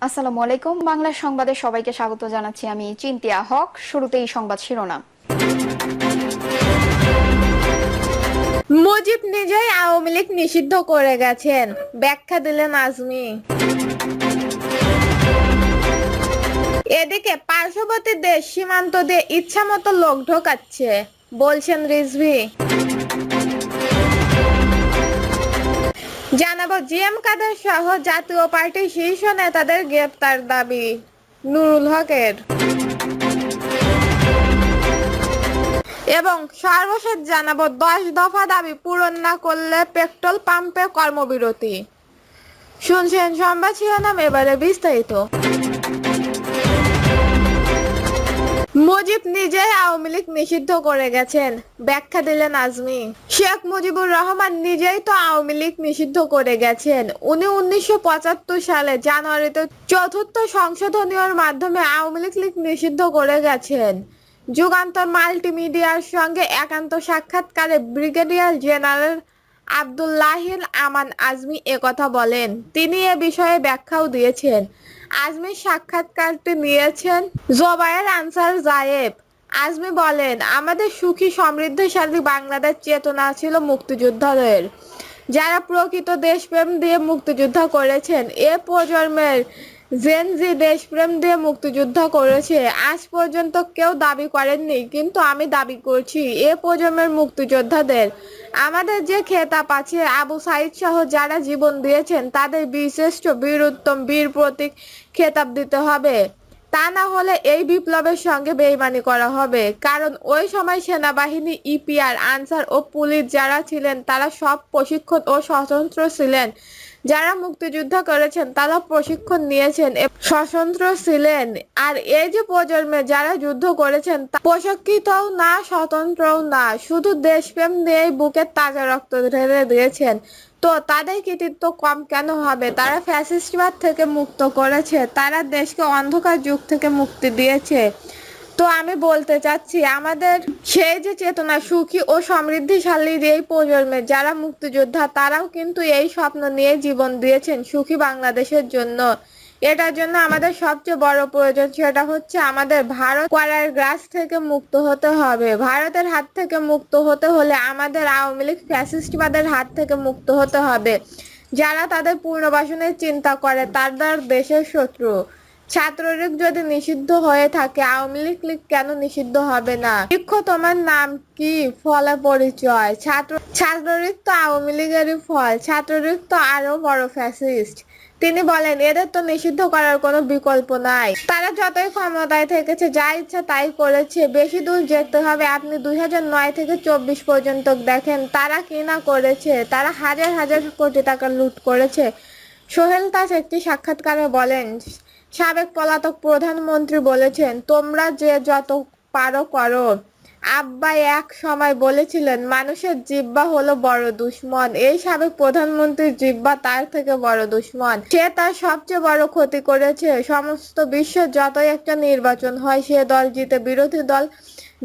আসসালামু আলাইকুম। বাংলা সংবাদে সবাইকে স্বাগত জানাচ্ছি। আমি চিন্তিয়া হক। শুরুতেই সংবাদ শিরোনাম। মুজিব নিজেই আওয়ামী লীগ নিষিদ্ধ করে গেছেন, ব্যাখ্যা দিলেন আজমি। এদিকে পার্শ্ববর্তী দেশ সীমান্ত দিয়ে ইচ্ছামতো লোক ঢোকাচ্ছে, বলছেন রিজভী। জানাবো জিএম কাদের সহ জাতীয় পার্টির শীর্ষ নেতাদের গ্রেপ্তার দাবি নুরুল হকের। এবং সর্বশেষ জানাবো 10 দফা দাবি পূরণ না করলে পেট্রোল পাম্পে কর্মবিরতি। শুনছেন সংবাদ শিরোনাম, এবারে বিস্তারিত। মুজিব নিজেই আওয়ামী লীগ নিষিদ্ধ করে গেছেন, ব্যাখ্যা দিলেন আজমি। শেখ মুজিবুর রহমান নিজেই তো আওয়ামী লীগ নিষিদ্ধ করে গেছেন। উনি 1975 সালে জানুয়ারিতে চতুর্থ সংশোধনীর মাধ্যমে আওয়ামী লীগ নিষিদ্ধ করে গেছেন। যুগান্তর মাল্টিমিডিয়ার সঙ্গে একান্ত সাক্ষাৎকারে ব্রিগেডিয়ার জেনারেল আব্দুল্লাহিল আমান আজমি একথা বলেন। তিনি এ বিষয়ে ব্যাখ্যাও দিয়েছেন। আজমির সাক্ষাৎকারটি নিয়েছেন জোবায়ের আনসার জায়েব। আজমি বলেন, আমাদের সুখী সমৃদ্ধশালী বাংলাদেশ চেতনা ছিল মুক্তিযোদ্ধাদের, যারা প্রকৃত দেশপ্রেম দিয়ে মুক্তিযুদ্ধ করেছেন। এ প্রজন্মের জেনজি দেশপ্রেম দিয়ে মুক্তিযুদ্ধ করেছে। আজ পর্যন্ত কেউ দাবি করেননি, কিন্তু আমি দাবি করছি এ প্রজন্মের মুক্তিযোদ্ধাদের আমাদের যে খেতাব আছে, আবু সাইদ সহ যারা জীবন দিয়েছেন তাদের বীরশ্রেষ্ঠ, বীরোত্তম, বীর প্রতীক খেতাব দিতে হবে। তা না হলে এই বিপ্লবের সঙ্গে বেইমানি করা হবে। কারণ ওই সময় সেনাবাহিনী, ইপিআর, আনসার ও পুলিশ যারা ছিলেন তারা সব প্রশিক্ষণ ও সশস্ত্র ছিলেন। যারা মুক্তিযুদ্ধ করেছেন তারা প্রশিক্ষণ নিয়েছেন, সশস্ত্র ছিলেন। আর এই যে প্রজন্মে যারা যুদ্ধ করেছেন প্রশিক্ষিতও না, স্বতন্ত্রও না, শুধু দেশপ্রেম নিয়েই বুকের তাজা রক্ত ঢেলে দিয়েছেন। তো তাদের কৃতিত্ব কম কেন হবে? তারা ফ্যাসিস্টবাদ থেকে মুক্ত করেছে, তারা দেশকে অন্ধকার যুগ থেকে মুক্তি দিয়েছে। তো আমি বলতে চাচ্ছি, আমাদের সেই যে চেতনা, সুখী ও সমৃদ্ধিশালী এই প্রজন্মে যারা মুক্তিযোদ্ধা, তারাও কিন্তু এই স্বপ্ন নিয়ে জীবন দিয়েছেন সুখী বাংলাদেশের জন্য। এটার জন্য আমাদের সবচেয়ে বড় প্রয়োজন সেটা হচ্ছে আমাদের ভারত করার গ্রাস থেকে মুক্ত হতে হবে। ভারতের হাত থেকে মুক্ত হতে হলে আমাদের আওয়ামী লীগ ফ্যাসিস্টবাদের হাত থেকে মুক্ত হতে হবে। যারা তাদের পুনর্বাসনের চিন্তা করে তারা দেশের শত্রু। ছাত্রলীগ যদি নিষিদ্ধ হয়ে থাকে, আওয়ামী লীগ কেন নিষিদ্ধ হবে না? বৃক্ষ, তোমার নাম কি, ফলে পরিচয়। ছাত্রলীগ তো আওয়ামী লীগেরই ফল। ছাত্রলীগ তো আরো বড় ফ্যাসিস্ট। তিনি বলেন, এদের তো নিষিদ্ধ করার কোনো বিকল্প নাই। তারা যতই ক্ষমতায় থেকেছে, যা ইচ্ছা তাই করেছে। বেশি দূর যেতে হবে, আপনি 2009 থেকে 24 পর্যন্ত দেখেন তারা কি না করেছে। তারা হাজার হাজার কোটি টাকা লুট করেছে। সোহেল তাজ একটি সাক্ষাৎকারে বলেন, সাবেক পলাতক প্রধানমন্ত্রী বলেছেন, তোমরা যে যত পারো করো। আব্বা এক সময় বলেছিলেন, মানুষের জিহ্বা হলো বড় দুশ্মন। এই সাবেক প্রধানমন্ত্রীর জিহ্বা তার থেকে বড় দুশ্মন। সে তার সবচেয়ে বড় ক্ষতি করেছে। সমস্ত বিশ্বে যতই একটা নির্বাচন হয়, সে দল জিতে, বিরোধী দল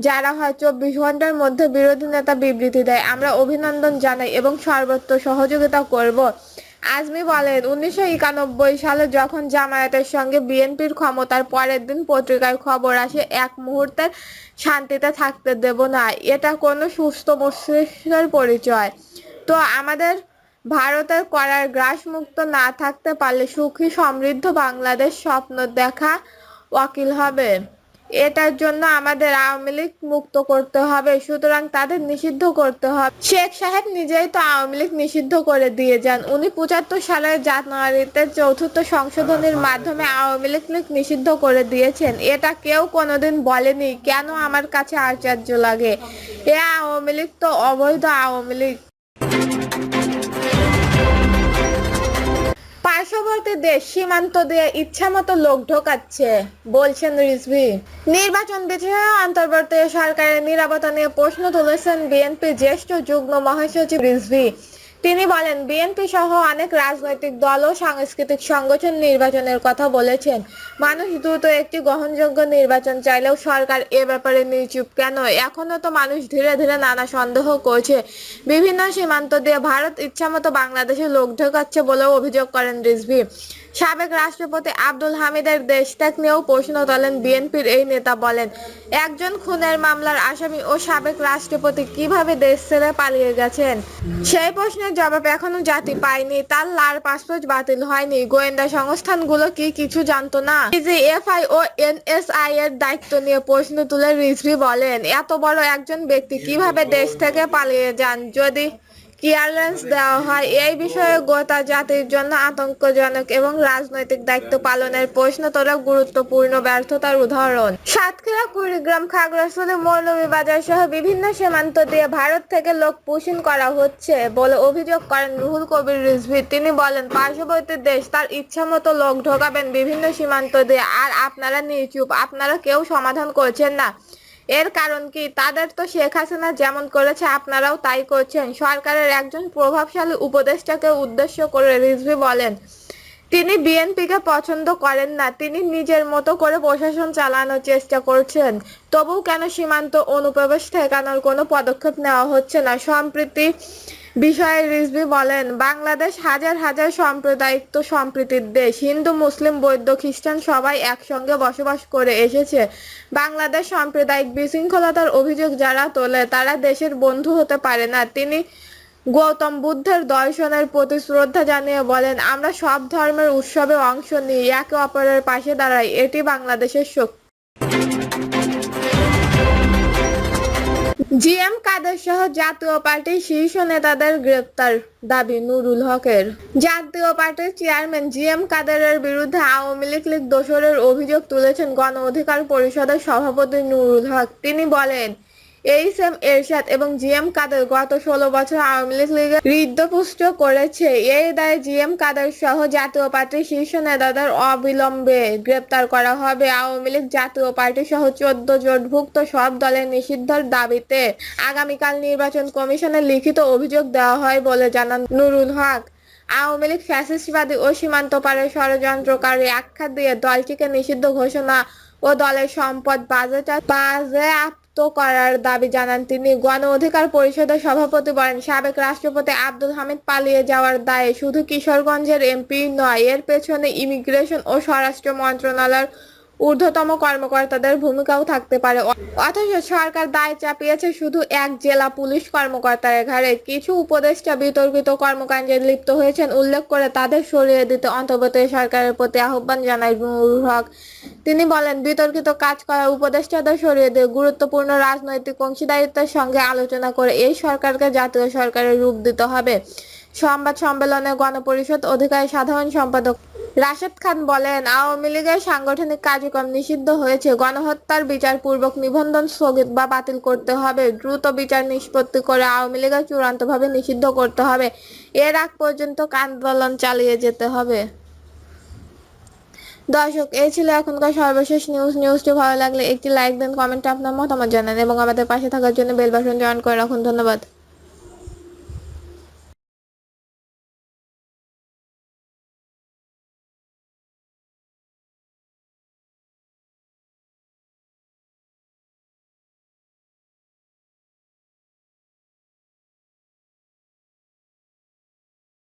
যারা হয় 24 ঘন্টার মধ্যে বিরোধী নেতা বিবৃতি দেয়। আমরা অভিনন্দন জানাই এবং সর্বত্র সহযোগিতা করব। আজমি বলেন, 1991 সালে যখন জামায়াতের সঙ্গে বিএনপির ক্ষমতার পরের দিন পত্রিকায় খবর আসে, এক মুহূর্তের শান্তিতে থাকতে দেব না, এটা কোনো সুস্থ মস্তিষ্কের পরিচয়। তো আমাদের ভারতের করার গ্রাস মুক্ত না থাকতে পারলে সুখী সমৃদ্ধ বাংলাদেশ স্বপ্ন দেখা অকিল হবে। এটার জন্য আমাদের আওয়ামী লীগ মুক্ত করতে হবে, সুতরাং তাদের নিষিদ্ধ করতে হবে। শেখ সাহেব নিজেই তো আওয়ামী লীগ নিষিদ্ধ করে দিয়ে যান। উনি 75 সালের জানুয়ারিতে চতুর্থ সংশোধনীর মাধ্যমে আওয়ামী লীগ নিষিদ্ধ করে দিয়েছেন। এটা কেউ কোনোদিন বলেনি। কেন আমার কাছে আশ্চর্য লাগে। এ আওয়ামী লীগ তো অবৈধ আওয়ামী লীগ। পার্শ্ববর্তী দেশ সীমান্ত দিয়ে ইচ্ছামতো লোক ঢোকাচ্ছে, বলছেন রিজভী। নির্বাচন বিষয়ে অন্তর্বর্তী সরকারের নিরাপত্তা নিয়ে প্রশ্ন তুলেছেন বিএনপির জ্যেষ্ঠ যুগ্ম মহাসচিব রিজভী। তিনি বলেন, বিএনপি সহ অনেক রাজনৈতিক দল ও সাংস্কৃতিক সংগঠন নির্বাচনের কথা বলেছেন। মানুষ দ্রুত একটি গ্রহণযোগ্য নির্বাচন চাইলেও সরকার এ ব্যাপারে নিশ্চুপ কেন? এখনো তো মানুষ ধীরে ধীরে নানা সন্দেহ করছে। বিভিন্ন সীমান্ত দিয়ে ভারত ইচ্ছামতো বাংলাদেশে লোক ঢোকাচ্ছে বলেও অভিযোগ করেন রিজভী। সাবেক রাষ্ট্রপতি আব্দুল হামিদের দেশত্যাগ নিয়েও প্রশ্ন তোলেন বিএনপির এই নেতা। বলেন, একজন খুনের মামলার আসামি ও সাবেক রাষ্ট্রপতি কিভাবে দেশ ছেড়ে পালিয়ে গেছেন সেই প্রশ্নের জবাব এখনো জাতি পায়নি। তার লার পাসপোর্ট বাতিল হয়নি, গোয়েন্দা সংস্থানগুলো কি কিছু জানতো না? ডিজিএফআই ও এনএসআই এর দায়িত্ব নিয়ে প্রশ্ন তুলে রিজভী বলেন, এত বড় একজন ব্যক্তি কিভাবে দেশ থেকে পালিয়ে যান যদি ক্লিয়ারেন্স দেওয়া হয়? এই বিষয়ে গোটা জাতির জন্য আতঙ্কজনক এবং রাজনৈতিক দায়িত্ব পালনের প্রশ্ন তোলা গুরুত্বপূর্ণ ব্যর্থতার উদাহরণ। সাতক্ষীরা, কুড়িগ্রাম, খাগড়াছড়ি, মৌলভীবাজার সহ বিভিন্ন সীমান্ত দিয়ে ভারত থেকে লোক পুশিং করা হচ্ছে বলে অভিযোগ করেন রুহুল কবির রিজভী। তিনি বলেন, পার্শ্ববর্তী দেশ তার ইচ্ছামতো লোক ঢোকাবেন বিভিন্ন সীমান্ত দিয়ে, আর আপনারা নির্চুপ, আপনারা কেউ সমাধান করছেন না। এর কারণ কি? তাদের তো শেখ হাসিনা যেমন করেছে আপনারাও তাই করছেন। সরকারের একজন প্রভাবশালী উপদেষ্টাকে উদ্দেশ্য করে রিজভী বলেন, তিনি বিএনপিকে পছন্দ করেন না, তিনি নিজের মতো করে প্রশাসন চালানোর চেষ্টা করছেন। তবুও কেন সীমান্ত অনুপ্রবেশ ঠেকানোর কোনো পদক্ষেপ নেওয়া হচ্ছে না? সম্প্রতি বিষয়ে রিজভী বলেন, বাংলাদেশ হাজার হাজার সাম্প্রদায়িক সম্প্রীতির দেশ। হিন্দু, মুসলিম, বৌদ্ধ, খ্রিস্টান সবাই একসঙ্গে বসবাস করে এসেছে। বাংলাদেশ সাম্প্রদায়িক বিশৃঙ্খলতার অভিযোগ যারা তোলে তারা দেশের বন্ধু হতে পারে না। তিনি গৌতম বুদ্ধের দর্শনের প্রতি শ্রদ্ধা জানিয়ে বলেন, আমরা সব ধর্মের উৎসবে অংশ নিই, একে অপরের পাশে দাঁড়াই, এটি বাংলাদেশের শক্তি। জিএম কাদের সহ জাতীয় পার্টির শীর্ষ নেতাদের গ্রেপ্তার দাবি নুরুল হকের। জাতীয় পার্টির চেয়ারম্যান জিএম কাদেরের বিরুদ্ধে আওয়ামী লীগ দোসরের অভিযোগ তুলেছেন গণ অধিকার পরিষদের সভাপতি নুরুল হক। তিনি বলেন, এইচ.এম. এরশাদ এবং জিএম কাদের গত 16 বছর আওয়ামী লীগের হৃদয়পুষ্ট করেছে। এই দায়ে জিএম কাদের সহ জাতীয় পার্টির শীর্ষ নেতাদের অবিলম্বে গ্রেপ্তার করা হবে। আওয়ামী লীগ, জাতীয় পার্টি সহ 14 জোটভুক্ত সব দলের নিষিদ্ধের দাবিতে আগামীকাল নির্বাচন কমিশনে লিখিত অভিযোগ দেওয়া হয় বলে জানান নুরুল হক। আওয়ামী লীগ ফ্যাসিস্টবাদী ও সীমান্ত পারের ষড়যন্ত্রকারী আখ্যা দিয়ে দলটিকে নিষিদ্ধ ঘোষণা ও দলের সম্পদ বাজেয়াপ্ত করার দাবি জানান তিনি। গণ অধিকার পরিষদের সভাপতি বলেন, সাবেক রাষ্ট্রপতি আব্দুল হামিদ পালিয়ে যাওয়ার দায়ে শুধু কিশোরগঞ্জের এমপি নয়, এর পেছনে ইমিগ্রেশন ও স্বরাষ্ট্র মন্ত্রণালয়ের ঊর্ধ্বতম কর্মকর্তাদের ভূমিকাও থাকতে পারে। অথচ সরকার দায় চাপিয়েছে শুধু এক জেলা পুলিশ কর্মকর্তার ঘাড়ে। কিছু উপদেষ্টা বিতর্কিত কর্মকাণ্ডে লিপ্ত হয়েছেন উল্লেখ করে তাদের সরিয়ে দিতে অন্তর্বর্তী সরকারের প্রতি আহ্বান জানায় নুরুল হক। তিনি বলেন, বিতর্কিত কাজ করা উপদেষ্টাদের সরিয়ে দিয়ে গুরুত্বপূর্ণ রাজনৈতিক অংশীদারিত্বের সঙ্গে আলোচনা করে এই সরকারকে জাতীয় সরকারের রূপ দিতে হবে। সংবাদ সম্মেলনে গণপরিষদ অধিকারী সাধারণ সম্পাদক রাশেদ খান বলেন, আওয়ামী লীগের সাংগঠনিক কার্যক্রম নিষিদ্ধ হয়েছে। গণহত্যার বিচারপূর্বক নিবন্ধন স্থগিত বা বাতিল করতে হবে। দ্রুত বিচার নিষ্পত্তি করে আওয়ামী লীগের চূড়ান্তভাবে নিষিদ্ধ করতে হবে। এর আগ পর্যন্ত আন্দোলন চালিয়ে যেতে হবে। দর্শক, এই ছিল এখনকার সর্বশেষ নিউজ। নিউজটি ভালো লাগলে একটি লাইক দেন, কমেন্টে আপনার মতামত জানান এবং আমাদের পাশে থাকার জন্য বেল বাটন অন করে রাখুন। ধন্যবাদ।